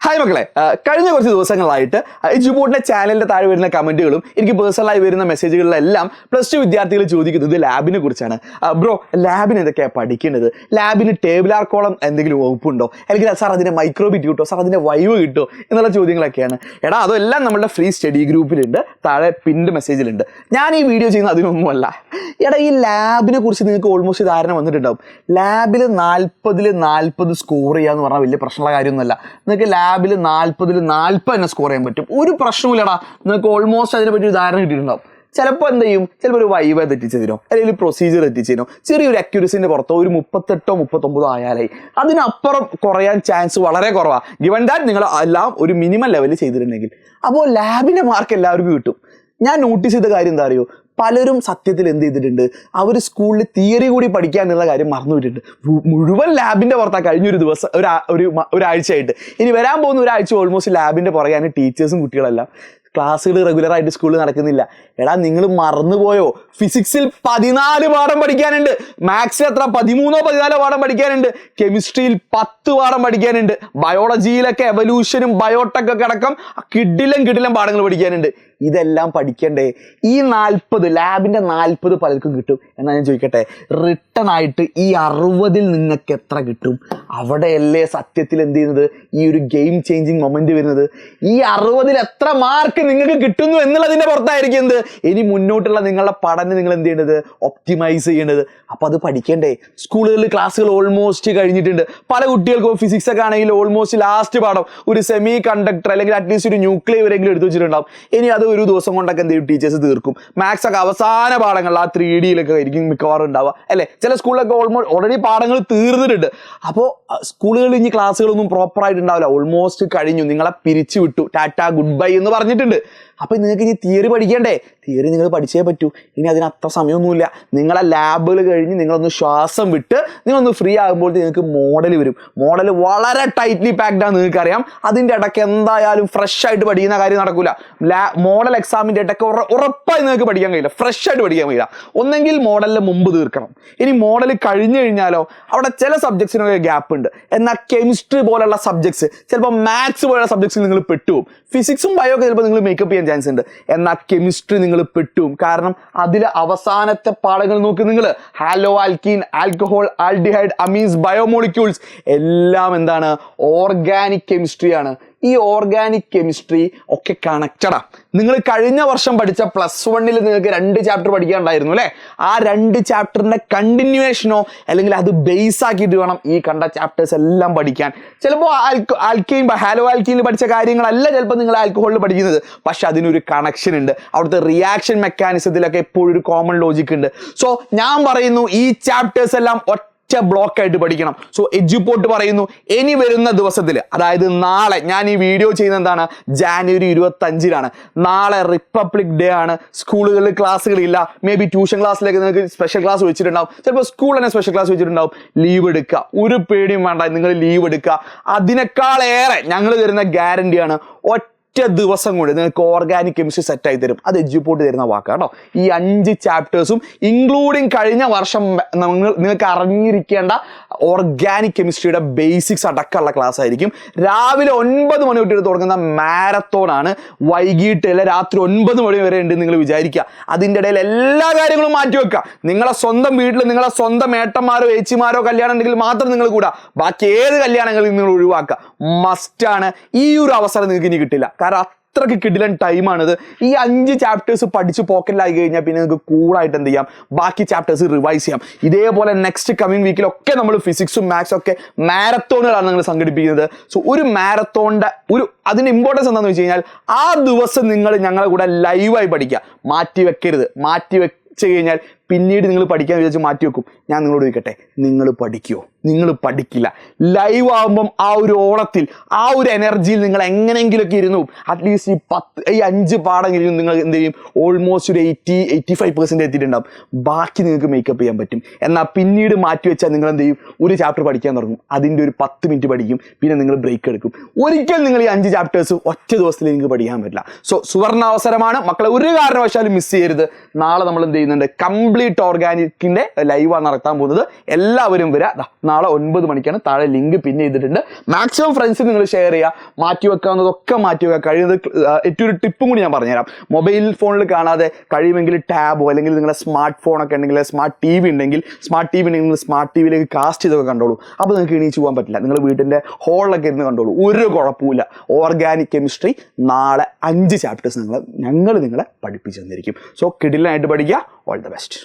Hi മക്കളെ, കഴിഞ്ഞ കുറച്ച് ദിവസങ്ങളായിട്ട് എഡ്യൂബോട്ടിന്റെ ചാനലിന്റെ താഴെ വരുന്ന കമന്റുകളും എനിക്ക് പേഴ്സണലായി വരുന്ന മെസ്സേജുകളിലെല്ലാം +2 വിദ്യാർത്ഥികൾ ചോദിക്കുന്നത് ലാബിനെ കുറിച്ചാണ്. ബ്രോ, ലാബിന് എന്തൊക്കെയാണ് പഠിക്കേണ്ടത്? ലാബിന് ടേബിൾ ആർക്കോളം എന്തെങ്കിലും വകുപ്പുണ്ടോ? അല്ലെങ്കിൽ സാർ അതിന്റെ മൈക്രോബിറ്റ് കിട്ടോ? സാർ അതിന്റെ വൈവ് കിട്ടോ? എന്നുള്ള ചോദ്യങ്ങളൊക്കെയാണ്. എടാ, അതെല്ലാം നമ്മുടെ ഫ്രീ സ്റ്റഡി ഗ്രൂപ്പിലുണ്ട്, താഴെ പിൻഡ് മെസ്സേജിലുണ്ട്. ഞാൻ ഈ വീഡിയോ ചെയ്യുന്നത് അതിനൊന്നുമല്ല. എടാ, ഈ ലാബിനെ കുറിച്ച് നിങ്ങൾക്ക് ഓൾമോസ്റ്റ് ധാരണ വന്നിട്ടുണ്ടാവും. ലാബിൽ 40 സ്കോർ ചെയ്യാന്ന് പറഞ്ഞാൽ വലിയ പ്രശ്നമുള്ള കാര്യമൊന്നുമല്ല. നിങ്ങൾക്ക് ലാബിൽ 40 തന്നെ സ്കോർ ചെയ്യാൻ പറ്റും, ഒരു പ്രശ്നമില്ലടാ. നിങ്ങൾക്ക് ഓൾമോസ്റ്റ് അതിനെ പറ്റി ഒരു ധാരണ കിട്ടിയിട്ടുണ്ടാവും. ചിലപ്പോൾ എന്ത് ചെയ്യും, ചിലപ്പോൾ ഒരു വൈവ തെറ്റിച്ചതിനോ അല്ലെങ്കിൽ പ്രൊസീജിയർ തെറ്റിച്ചതിനോ ചെറിയൊരു അക്യൂരസിന്റെ പുറത്തോ ഒരു 38 39 ആയാലായി. അതിനപ്പുറം കുറയാൻ ചാൻസ് വളരെ കുറവാണ്, ഗിവൺ ദാറ്റ് നിങ്ങൾ എല്ലാം ഒരു മിനിമം ലെവലിൽ ചെയ്തിട്ടുണ്ടെങ്കിൽ. അപ്പോൾ ലാബിന്റെ മാർക്ക് എല്ലാവർക്കും കിട്ടും. ഞാൻ നോട്ടീസ് ചെയ്ത കാര്യം എന്താ അറിയോ, പലരും സത്യത്തിൽ എന്ത് ചെയ്തിട്ടുണ്ട്, അവർ സ്കൂളിൽ തിയറി കൂടി പഠിക്കാനുള്ള കാര്യം മറന്നുപോയിട്ടുണ്ട്. മുഴുവൻ ലാബിന്റെ പുറത്താണ് കഴിഞ്ഞൊരു ദിവസം, ഒരാഴ്ചയായിട്ട്. ഇനി വരാൻ പോകുന്ന ഒരാഴ്ച ഓൾമോസ്റ്റ് ലാബിന്റെ പുറകെയാണ് ടീച്ചേഴ്സും കുട്ടികളെല്ലാം. ക്ലാസ്സുകൾ റെഗുലറായിട്ട് സ്കൂളിൽ നടക്കുന്നില്ല. എടാ, നിങ്ങൾ മറന്നുപോയോ? ഫിസിക്സിൽ 14 പാഠം പഠിക്കാനുണ്ട്, മാത്സിൽ എത്ര 13 14 പാഠം പഠിക്കാനുണ്ട്, കെമിസ്ട്രിയിൽ 10 പാഠം പഠിക്കാനുണ്ട്, ബയോളജിയിലൊക്കെ എവല്യൂഷനും ബയോടെക് ഒക്കെ അടക്കം കിടിലം പാഠങ്ങൾ പഠിക്കാനുണ്ട്. ഇതെല്ലാം പഠിക്കണ്ടേ? ഈ 40 ലാബിന്റെ 40 പലർക്കും കിട്ടും. എന്നാ ഞാൻ ചോദിക്കട്ടെ, റിട്ടേൺ ആയിട്ട് ഈ 60 നിങ്ങൾക്ക് എത്ര കിട്ടും? അവിടെയല്ലേ സത്യത്തിൽ എന്ത് ചെയ്യുന്നത്, ഈ ഒരു ഗെയിം ചേഞ്ചിങ് മൊമെന്റ് വരുന്നത്. ഈ 60 എത്ര മാർക്ക് നിങ്ങൾക്ക് കിട്ടുന്നു എന്നുള്ളതിന്റെ പുറത്തായിരിക്കും എന്ത് ഇനി മുന്നോട്ടുള്ള നിങ്ങളുടെ പഠനം നിങ്ങൾ എന്ത് ചെയ്യേണ്ടത്, ഒപ്റ്റിമൈസ് ചെയ്യേണ്ടത്. അപ്പൊ അത് പഠിക്കണ്ടേ? സ്കൂളുകളിൽ ക്ലാസ്സുകൾ ഓൾമോസ്റ്റ് കഴിഞ്ഞിട്ടുണ്ട്. പല കുട്ടികൾക്കും ഫിസിക്സ് ഒക്കെ ആണെങ്കിൽ ഓൾമോസ്റ്റ് ലാസ്റ്റ് പാഠം ഒരു സെമി കണ്ടക്ടർ അല്ലെങ്കിൽ അറ്റ്ലീസ്റ്റ് ഒരു ന്യൂക്ലിയർ വരെങ്കിലും എടുത്തു വെച്ചിട്ടുണ്ടാവും. ഇനി അത് ഒരു ദിവസം കൊണ്ടൊക്കെ എന്ത് ചെയ്യും, ടീച്ചേഴ്സ് തീർക്കും. മാത്സ് ഒക്കെ അവസാന പാഠങ്ങൾ ആ 3Dയിലൊക്കെ ആയിരിക്കും മിക്കവാറും ഉണ്ടാവുക, അല്ലെ? ചില സ്കൂളിലൊക്കെ ഓൾറെഡി പാഠങ്ങൾ തീർന്നിട്ടുണ്ട്. അപ്പോൾ സ്കൂളുകളിൽ ഇനി ക്ലാസ്സുകളൊന്നും പ്രോപ്പറായിട്ട് ഉണ്ടാവില്ല, ഓൾമോസ്റ്റ് കഴിഞ്ഞു, നിങ്ങളെ പിരിച്ചു വിട്ടു, ടാറ്റ ഗുഡ് ബൈ എന്ന് പറഞ്ഞിട്ടുണ്ട്. അപ്പൊ നിങ്ങൾക്ക് ഇനി തിയറി പഠിക്കണ്ടേ? തിയറി നിങ്ങൾ പഠിച്ചേ പറ്റൂ. ഇനി അതിന് അത്ര സമയമൊന്നുമില്ല. നിങ്ങളെ ലാബുകൾ കഴിഞ്ഞ് നിങ്ങളൊന്ന് ശ്വാസം വിട്ട് നിങ്ങളൊന്ന് ഫ്രീ ആകുമ്പോൾ നിങ്ങൾക്ക് മോഡൽ വരും. മോഡൽ വളരെ ടൈറ്റ്ലി പാക്ഡ് ആണ്, നിങ്ങൾക്കറിയാം. അതിൻ്റെ ഇടയ്ക്ക് എന്തായാലും ഫ്രഷ് ആയിട്ട് പഠിക്കുന്ന കാര്യം നടക്കില്ല. മോഡൽ എക്സാമിൻ്റെ ഇടയ്ക്ക് ഉറപ്പായി നിങ്ങൾക്ക് പഠിക്കാൻ കഴിയില്ല, ഫ്രഷ് ആയിട്ട് പഠിക്കാൻ കഴിയില്ല. ഒന്നെങ്കിൽ മോഡലിന് മുമ്പ് തീർക്കണം. ഇനി മോഡൽ കഴിഞ്ഞു കഴിഞ്ഞാലോ അവിടെ ചില സബ്ജക്ട്സിനൊക്കെ ഗ്യാപ്പ് ഉണ്ട്. എന്നാൽ കെമിസ്ട്രി പോലുള്ള സബ്ജക്ട്സ്, ചിലപ്പോൾ മാത്സ് പോലുള്ള സബ്ജക്ട്സിൽ നിങ്ങൾ പെട്ടുപോകും. ഫിസിക്സും ബയോ ഒക്കെ ചിലപ്പോൾ നിങ്ങൾ മേക്കപ്പ് ചെയ്യാൻ ചാൻസ് ഉണ്ട്. എന്നാൽ കെമിസ്ട്രി നിങ്ങൾ പെട്ടും. കാരണം അതിൽ അവസാനത്തെ പാഠങ്ങൾ നോക്കി നിങ്ങൾ, halo alkene, alcohol, aldehyde, amines, biomolecules എല്ലാം എന്താണ്, ഓർഗാനിക് കെമിസ്ട്രിയാണ്. ഈ ഓർഗാനിക് കെമിസ്ട്രി ഒക്കെ കണക്റ്റഡാ. നിങ്ങൾ കഴിഞ്ഞ വർഷം പഠിച്ച +1 നിങ്ങൾക്ക് 2 ചാപ്റ്റർ പഠിക്കാനുണ്ടായിരുന്നു, അല്ലേ? ആ 2 ചാപ്റ്ററിന്റെ കണ്ടിന്യൂവേഷനോ അല്ലെങ്കിൽ അത് ബേസ് ആക്കിയിട്ട് വേണം ഈ കണ്ട ചാപ്റ്റേഴ്സ് എല്ലാം പഠിക്കാൻ. ചിലപ്പോൾ ആൽക്കൈൻ, ഹാലോ ആൽക്കീനിൽ പഠിച്ച കാര്യങ്ങളല്ല ചിലപ്പോൾ നിങ്ങൾ ആൽക്കഹോളിൽ പഠിക്കുന്നത്. പക്ഷെ അതിനൊരു കണക്ഷൻ ഉണ്ട്. അവിടുത്തെ റിയാക്ഷൻ മെക്കാനിസത്തിലൊക്കെ എപ്പോഴും ഒരു കോമൺ ലോജിക് ഉണ്ട്. സോ ഞാൻ പറയുന്നു, ഈ ചാപ്റ്റേഴ്സ് എല്ലാം ബ്ലോക്ക് ആയിട്ട് പഠിക്കണം. സോ എഡ്യൂപോർട്ട് പറയുന്നു, ഇനി വരുന്ന ദിവസത്തിൽ, അതായത് നാളെ, ഞാൻ ഈ വീഡിയോ ചെയ്യുന്നത് എന്താണ്, ജാനുവരി 25 നാളെ റിപ്പബ്ലിക് ഡേ ആണ്. സ്കൂളുകളിൽ ക്ലാസ്സുകളില്ല. മേ ബി ട്യൂഷൻ ക്ലാസ്സിലേക്ക് നിങ്ങൾക്ക് സ്പെഷ്യൽ ക്ലാസ് വെച്ചിട്ടുണ്ടാവും, ചിലപ്പോൾ സ്കൂൾ തന്നെ സ്പെഷ്യൽ ക്ലാസ് വെച്ചിട്ടുണ്ടാവും. ലീവ് എടുക്കുക, ഒരു പേടിയും വേണ്ട, നിങ്ങൾ ലീവ് എടുക്കുക. അതിനേക്കാളേറെ ഞങ്ങൾ തരുന്ന ഗ്യാരണ്ടിയാണ്, ഒറ്റ ദിവസം കൊണ്ട് നിങ്ങൾക്ക് ഓർഗാനിക് കെമിസ്ട്രി സെറ്റ് ആയി തരും. അത് എഡ്യൂപോർട്ട് തരുന്ന വാക്കാട്ടോ. ഈ 5 ചാപ്റ്റേഴ്സും ഇൻക്ലൂഡിങ് കഴിഞ്ഞ വർഷം നിങ്ങൾക്ക് അറിഞ്ഞിരിക്കേണ്ട ഓർഗാനിക് കെമിസ്ട്രിയുടെ ബേസിക്സ് അടക്കമുള്ള ക്ലാസ് ആയിരിക്കും. രാവിലെ 9 മണി തൊട്ട് തുടങ്ങുന്ന മാരത്തോൺ ആണ്. വൈകിട്ട് അല്ലെ രാത്രി 9 മണി വരെ ഉണ്ട് നിങ്ങൾ വിചാരിക്കുക. അതിൻ്റെ ഇടയിൽ എല്ലാ കാര്യങ്ങളും മാറ്റി വെക്കുക. നിങ്ങളെ സ്വന്തം വീട്ടിൽ നിങ്ങളെ സ്വന്തം ഏട്ടന്മാരോ ഏച്ചിമാരോ കല്യാണം ഉണ്ടെങ്കിൽ മാത്രം നിങ്ങൾ കൂടാ, ബാക്കി ഏത് കല്യാണങ്ങളും നിങ്ങൾ ഒഴിവാക്കുക. മസ്റ്റാണ്. ഈ ഒരു അവസരം നിങ്ങൾക്ക് ഇനി കിട്ടില്ല. കാരണം അത്രയ്ക്ക് കിടിലൻ ടൈമാണിത്. ഈ 5 ചാപ്റ്റേഴ്സ് പഠിച്ച് പോക്കറ്റിലായി കഴിഞ്ഞാൽ പിന്നെ നിങ്ങൾക്ക് കൂളായിട്ട് എന്ത് ചെയ്യാം, ബാക്കി ചാപ്റ്റേഴ്സ് റിവൈസ് ചെയ്യാം. ഇതേപോലെ നെക്സ്റ്റ് കമ്മിങ് വീക്കിലൊക്കെ നമ്മൾ ഫിസിക്സും മാത്സും ഒക്കെ മാരത്തോണുകളാണ് നിങ്ങൾ സംഘടിപ്പിക്കുന്നത്. സോ ഒരു മാരത്തോണിന്റെ അതിന്റെ ഇമ്പോർട്ടൻസ് എന്താണെന്ന് വെച്ച് കഴിഞ്ഞാൽ, ആ ദിവസം നിങ്ങൾ ഞങ്ങളെ കൂടെ ലൈവായി പഠിക്കുക. മാറ്റി വെച്ച് കഴിഞ്ഞാൽ പിന്നീട് നിങ്ങൾ പഠിക്കാൻ വിചാരിച്ച് മാറ്റി വെക്കും. ഞാൻ നിങ്ങളോട് ചോദിക്കട്ടെ, നിങ്ങൾ പഠിക്കുമോ? നിങ്ങൾ പഠിക്കില്ല. ലൈവ് ആകുമ്പം ആ ഒരു ഓണത്തിൽ ആ ഒരു എനർജിയിൽ നിങ്ങൾ എങ്ങനെയെങ്കിലുമൊക്കെ ഇരുന്നു അറ്റ്ലീസ്റ്റ് ഈ 5 പാഠമെങ്കിലും നിങ്ങൾ എന്ത് ചെയ്യും, ഓൾമോസ്റ്റ് ഒരു 80-85% എത്തിയിട്ടുണ്ടാവും. ബാക്കി നിങ്ങൾക്ക് മേക്കപ്പ് ചെയ്യാൻ പറ്റും. എന്നാൽ പിന്നീട് മാറ്റി വെച്ചാൽ നിങ്ങൾ എന്ത് ചെയ്യും, ഒരു ചാപ്റ്റർ പഠിക്കാൻ തുടങ്ങും, അതിൻ്റെ ഒരു 10 മിനിറ്റ് പഠിക്കും, പിന്നെ നിങ്ങൾ ബ്രേക്ക് എടുക്കും. ഒരിക്കലും നിങ്ങൾ ഈ 5 ചാപ്റ്റേഴ്സ് ഒറ്റ ദിവസത്തിൽ നിങ്ങൾക്ക് പഠിക്കാൻ പറ്റില്ല. സോ സുവർണ അവസരമാണ് മക്കളെ, ഒരു കാരണവശാലും മിസ് ചെയ്യരുത്. നാളെ നമ്മൾ എന്ത് ചെയ്യുന്നുണ്ട്, കംപ്ലീറ്റ് ഓർഗാനിക്കിന്റെ ലൈവാണ് നടത്താൻ പോകുന്നത്. എല്ലാവരും വരിക. നാളെ 9 മണിക്കാണ്. താഴെ ലിങ്ക് പിൻ ചെയ്തിട്ടുണ്ട്. മാക്സിമം ഫ്രണ്ട്സിന് നിങ്ങൾ ഷെയർ ചെയ്യുക. മാറ്റി വെക്കാവുന്നതൊക്കെ മാറ്റി വെക്കുക. കഴിയുന്നത് ഏറ്റവും ഒരു ടിപ്പും കൂടി ഞാൻ പറഞ്ഞുതരാം. മൊബൈൽ ഫോണിൽ കാണാതെ കഴിയുമെങ്കിൽ ടാബോ അല്ലെങ്കിൽ നിങ്ങളുടെ സ്മാർട്ട് ഫോണൊക്കെ ഉണ്ടെങ്കിൽ സ്മാർട്ട് ടി വി ഉണ്ടെങ്കിൽ നിങ്ങൾ സ്മാർട്ട് ടി വിയിലേക്ക് കാസ്റ്റ് ചെയ്തൊക്കെ കണ്ടോളൂ. അപ്പോൾ നിങ്ങൾക്ക് എണീച്ച് പോകാൻ പറ്റില്ല. നിങ്ങൾ വീട്ടിൻ്റെ ഹോളിലൊക്കെ ഇരുന്ന് കണ്ടോളൂ. ഒരു കുഴപ്പമില്ല. ഓർഗാനിക് കെമിസ്ട്രി നാളെ 5 ചാപ്റ്റേഴ്സ് ഞങ്ങൾ നിങ്ങളെ പഠിപ്പിച്ചു തന്നിരിക്കും. സോ കിടിലനായിട്ട് പഠിക്കുക. All the best.